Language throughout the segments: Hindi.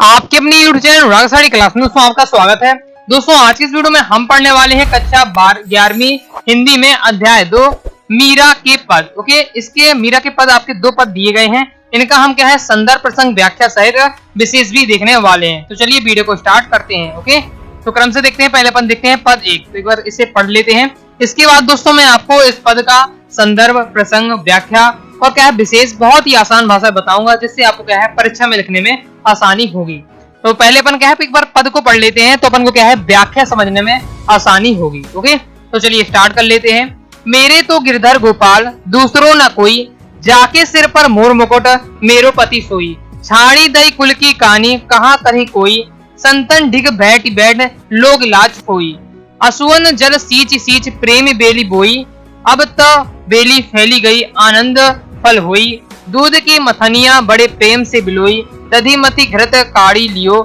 आपके अपने यूट्यूब चैनल अनुराग साड़ी क्लास में दोस्तों आपका स्वागत है। दोस्तों आज की इस वीडियो में हम पढ़ने वाले हैं कक्षा 11वीं हिंदी में अध्याय 2 मीरा के पद। ओके, इसके मीरा के पद आपके 2 पद दिए गए हैं, इनका हम क्या है संदर्भ प्रसंग व्याख्या सहित विशेष भी देखने वाले हैं। तो चलिए वीडियो को स्टार्ट करते हैं। ओके, तो क्रम से देखते हैं। पहले अपन देखते हैं पद 1, तो एक बार इसे पढ़ लेते हैं। इसके बाद दोस्तों मैं आपको इस पद का संदर्भ प्रसंग व्याख्या और क्या है विशेष बहुत ही आसान भाषा बताऊंगा, जिससे आपको क्या है परीक्षा में लिखने में आसानी होगी। तो पहले अपन क्या है एक बार पद को पढ़ लेते हैं, तो अपन को क्या है व्याख्या समझने में आसानी होगी। ओके, तो चलिए स्टार्ट कर लेते हैं। मेरे तो गिरधर गोपाल दूसरों न कोई, जाके सिर पर मोर मुकुट मेरो पति सोई। छाड़ी दई कुल की कहानी कहाँ कहीं कोई, संतन ढिग बैठ बैठ लोग लाज कोई। असुवन जल सींच सींच प्रेम बेली बोई, अब तो बेली फैली गई आनंद फल हुई। दूध की मथनिया बड़े प्रेम से बिलोई, दधिमती घृत काढ़ी लियो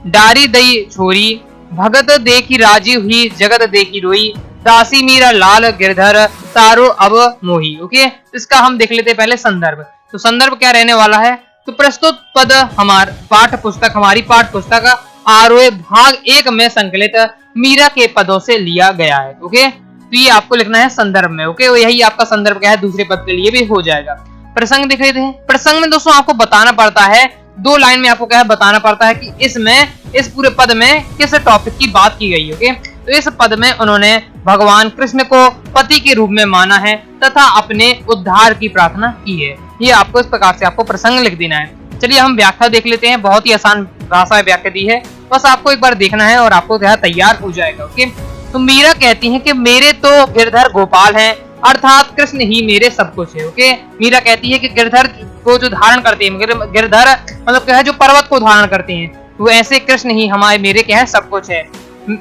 डारी दई छोरी। भगत देखी राजी हुई जगत देखी रोई, दासी मीरा लाल गिरधर तारो अब मोही। ओके, इसका हम देख लेते पहले संदर्भ। तो संदर्भ क्या रहने वाला है, तो प्रस्तुत पद हमारी पाठ पुस्तक आरोह भाग 1 में संकलित मीरा के पदों से लिया गया है। ओके, तो ये आपको लिखना है संदर्भ में। ओके, यही आपका संदर्भ क्या है दूसरे पद के लिए भी हो जाएगा। प्रसंग देख लेते हैं। प्रसंग में दोस्तों आपको बताना पड़ता है 2 लाइन में, आपको क्या है बताना पड़ता है कि इसमें इस पूरे पद में किस टॉपिक की बात की गई है। ओके, तो इस पद में उन्होंने भगवान कृष्ण को पति के रूप में माना है तथा अपने उद्धार की प्रार्थना की है। ये आपको इस प्रकार से आपको प्रसंग लिख देना है। चलिए हम व्याख्या देख लेते हैं। बहुत ही आसान भाषा में व्याख्या दी है, बस आपको एक बार देखना है और आपको तैयार हो जाएगा। ओके, तो मीरा कहती है कि मेरे तो गिरधर गोपाल हैं, अर्थात कृष्ण ही मेरे सब कुछ है। ओके, मीरा कहती है कि गिरधर को जो धारण करते हैं, गिरधर मतलब क्या है जो पर्वत को धारण करते हैं, वो ऐसे कृष्ण ही हमारे मेरे क्या है सब कुछ है।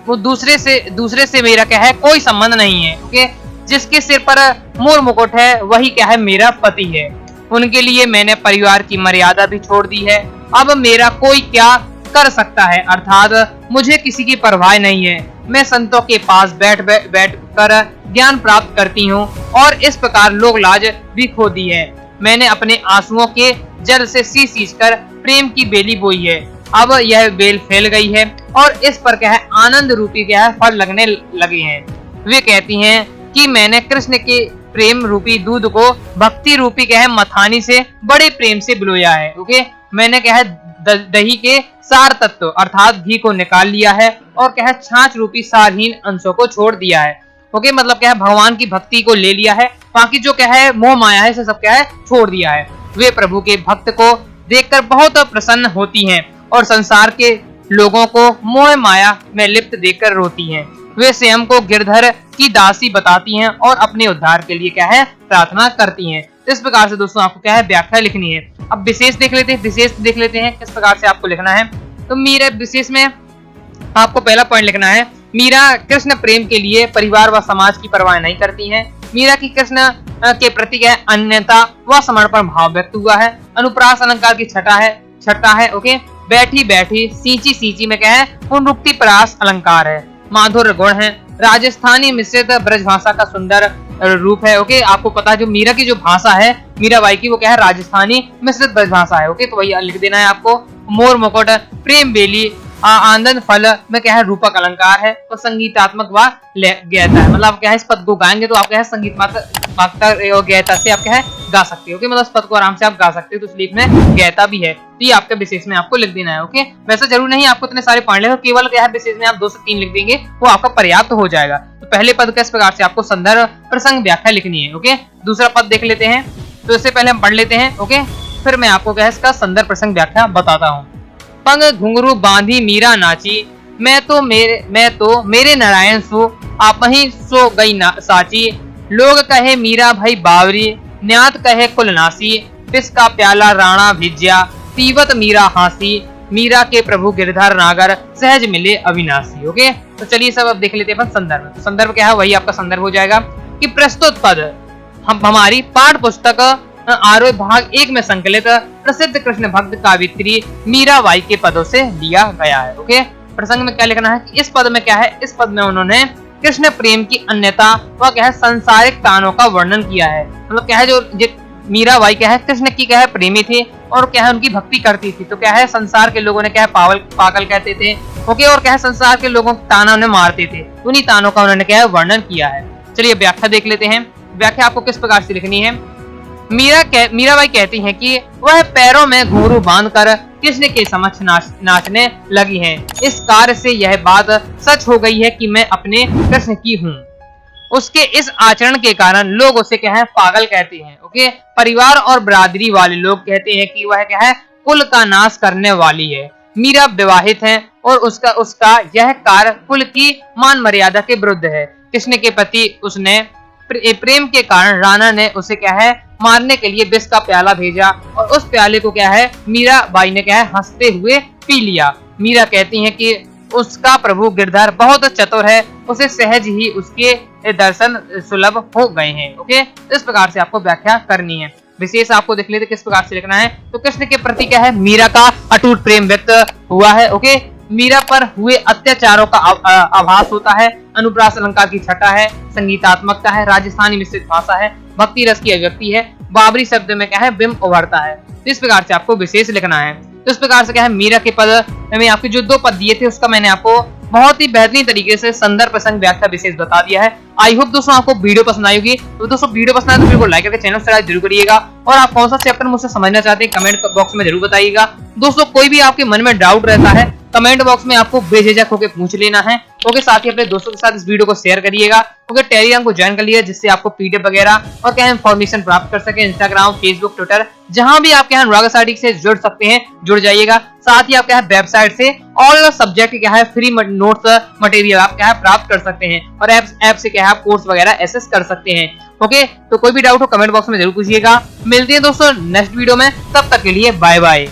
वो दूसरे से मेरा क्या है कोई संबंध नहीं है। ओके, जिसके सिर पर मोर मुकुट है वही क्या है मेरा पति है। उनके लिए मैंने परिवार की मर्यादा भी छोड़ दी है। अब मेरा कोई क्या कर सकता है, अर्थात मुझे किसी की परवाह नहीं है। मैं संतों के पास बैठ कर ज्ञान प्राप्त करती हूँ और इस प्रकार लोग लाज भी खो दी है। मैंने अपने आंसुओं के जल से सींच कर प्रेम की बेली बोई है। अब यह बेल फैल गई है और इस पर क्या है आनंद रूपी क्या है फल लगने लगे हैं। वे कहती हैं कि मैंने कृष्ण के प्रेम रूपी दूध को भक्ति रूपी क्या है मथानी से बड़े प्रेम से बिलोया है। ओके, मैंने क्या है दही के सार तत्व अर्थात घी को निकाल लिया है और क्या है छाछ रूपी सारहीन अंशों को छोड़ दिया है। ओके, मतलब क्या है भगवान की भक्ति को ले लिया है, बाकी जो क्या है मोह माया है इसे सब क्या है छोड़ दिया है। वे प्रभु के भक्त को देखकर बहुत प्रसन्न होती हैं और संसार के लोगों को मोह माया में लिप्त देखकर रोती हैं। वे स्वयं को गिरधर की दासी बताती हैं और अपने उद्धार के लिए क्या है प्रार्थना करती हैं। इस प्रकार से दोस्तों आपको क्या है व्याख्या लिखनी है। अब विशेष देख लेते हैं। विशेष देख लेते हैं किस प्रकार से आपको लिखना है। तो मीरा विशेष में आपको पहला पॉइंट लिखना है, मीरा कृष्ण प्रेम के लिए परिवार व समाज की परवाह नहीं करती हैं। मीरा की कृष्ण के प्रति क्या है अन्यता व समर्पण भाव व्यक्त हुआ है। अनुप्रास अलंकार की छठा है। ओके, बैठी बैठी सींची सींची में क्या है पुनरुक्ति प्रास अलंकार है। माधुर्य गुण है। राजस्थानी मिश्रित ब्रज भाषा का सुंदर रूप है। ओके, आपको पता है जो मीरा की जो भाषा है मीराबाई की वो क्या है राजस्थानी मिश्रित ब्रज भाषा है। ओके, तो वही लिख देना है आपको। मोर मुकुट प्रेम बेली आनंद फल में क्या है रूपक अलंकार है और संगीतात्मक व गैता है। मतलब क्या है इस पद को गाएंगे तो आप क्या है संगीतात्मक गैता से आप क्या है गा सकते हो। ओके, मतलब इस पद को आराम से आप गा सकते हो, तो इसलिए इसमें गैता भी है। तो ये आपके विशेष में आपको लिख देना है। ओके, वैसे जरूर नहीं आपको इतने सारे पॉइंट लिखो, केवल क्या है विशेष में आप 2 से 3 लिख देंगे वो आपका पर्याप्त हो जाएगा। तो पहले पद का इस प्रकार से आपको संदर्भ प्रसंग व्याख्या लिखनी है। ओके, दूसरा पद देख लेते हैं। तो इससे पहले हम पढ़ लेते हैं। ओके, फिर मैं आपको क्या है इसका संदर्भ प्रसंग व्याख्या बताता हूँ। पंग घुंघरू बांधी मीरा नाची, मैं तो मेरे नारायण सो आप ही सो गई साची। लोग कहे मीरा भाई बावरी, न्यात कहे कुलनासी। पिस का प्याला राणा भिज्या, पीवत मीरा हासी। मीरा के प्रभु गिरधर नागर, सहज मिले अविनाशी। ओके, तो चलिए सब अब देख लेते हैं संदर्भ। तो संदर्भ क्या है वही आपका संदर्भ हो जाएगा कि प्रस्तुत पद हमारी पाठ पुस्तक आरोह भाग 1 में संकलित प्रसिद्ध कृष्ण भक्त कावित्री मीराबाई के पदों से लिया गया है। ओके, प्रसंग में क्या लिखना है कि इस पद में क्या है इस पद में उन्होंने कृष्ण प्रेम की अन्यता व क्या है सांसारिक तानों का वर्णन किया है। मतलब क्या है जो मीराबाई क्या है कृष्ण की क्या है प्रेमी थी और क्या है उनकी भक्ति करती थी। तो क्या है संसार के लोगों ने क्या है पागल कहते थे। ओके, और क्या है संसार के लोगों ताना उन्हें मारते थे। उन्हीं तानों का उन्होंने क्या है वर्णन किया है। चलिए व्याख्या देख लेते हैं। व्याख्या आपको किस प्रकार से लिखनी है। मीराबाई कहती हैं कि वह पैरों में घुंघरू बांधकर कृष्ण के समक्ष नाचने लगी हैं। इस कार्य से यह बात सच हो गई है कि मैं अपने कृष्ण की हूँ। उसके इस आचरण के कारण लोग उसे क्या है पागल कहते हैं। ओके, परिवार और बिरादरी वाले लोग कहते हैं कि वह क्या है कुल का नाश करने वाली है। मीरा विवाहित है और उसका यह कार्य कुल की मान मर्यादा के विरुद्ध है। कृष्ण के प्रति उसने प्रेम के कारण राणा ने उसे क्या है मारने के लिए विष का प्याला भेजा और उस प्याले को क्या है मीराबाई ने क्या है हंसते हुए पी लिया। मीरा कहती हैं कि उसका प्रभु गिरधर बहुत चतुर है, उसे सहज ही उसके दर्शन सुलभ हो गए हैं। ओके, इस प्रकार से आपको व्याख्या करनी है। विशेष आपको देख लेते किस प्रकार से लिखना है। तो कृष्ण के प्रति क्या है मीरा का अटूट प्रेम व्यक्त हुआ है। ओके, मीरा पर हुए अत्याचारों का आभास होता है। अनुप्रास अलंकार की छटा है, संगीतात्मकता है, राजस्थानी मिश्रित भाषा है, भक्ति रस की अभिव्यक्ति है, बाबरी शब्द में क्या है बिंब उभरता है। इस प्रकार से आपको विशेष लिखना है। तो इस प्रकार से क्या है मीरा के पद में आपके जो 2 पद दिए थे उसका मैंने आपको बहुत ही बेहतरीन तरीके से संदर्भ प्रसंग व्याख्या विशेष बता दिया है। आई होप दोस्तों आपको वीडियो पसंद आई होगी। तो दोस्तों वीडियो पसंद आए तो वीडियो को लाइक करके चैनल सब्सक्राइब जरूर करिएगा और आप कौन सा चैप्टर मुझसे समझना चाहते हैं कमेंट बॉक्स में जरूर बताइएगा। दोस्तों कोई भी आपके मन में डाउट रहता है कमेंट बॉक्स में आपको बेझिझक होकर पूछ लेना है। ओके, साथ ही अपने दोस्तों के साथ इस वीडियो को शेयर करिएगा। ओके, टेलीग्राम को ज्वाइन कर लीजिए जिससे आपको पीडीएफ वगैरह और क्या इन्फॉर्मेशन प्राप्त कर सके। इंस्टाग्राम, फेसबुक, ट्विटर जहां भी आप क्या है अनुराग आरआरटी से जुड़ सकते हैं जुड़ जाइएगा। साथ ही आप क्या है वेबसाइट से ऑल सब्जेक्ट क्या है फ्री नोट्स मटेरियल आप क्या है प्राप्त कर सकते हैं और ऐप से क्या है आप कोर्स वगैरह एक्सेस कर सकते हैं। ओके, तो कोई भी डाउट हो कमेंट बॉक्स में जरूर पूछिएगा। मिलते हैं दोस्तों नेक्स्ट वीडियो में, तब तक के लिए बाय बाय।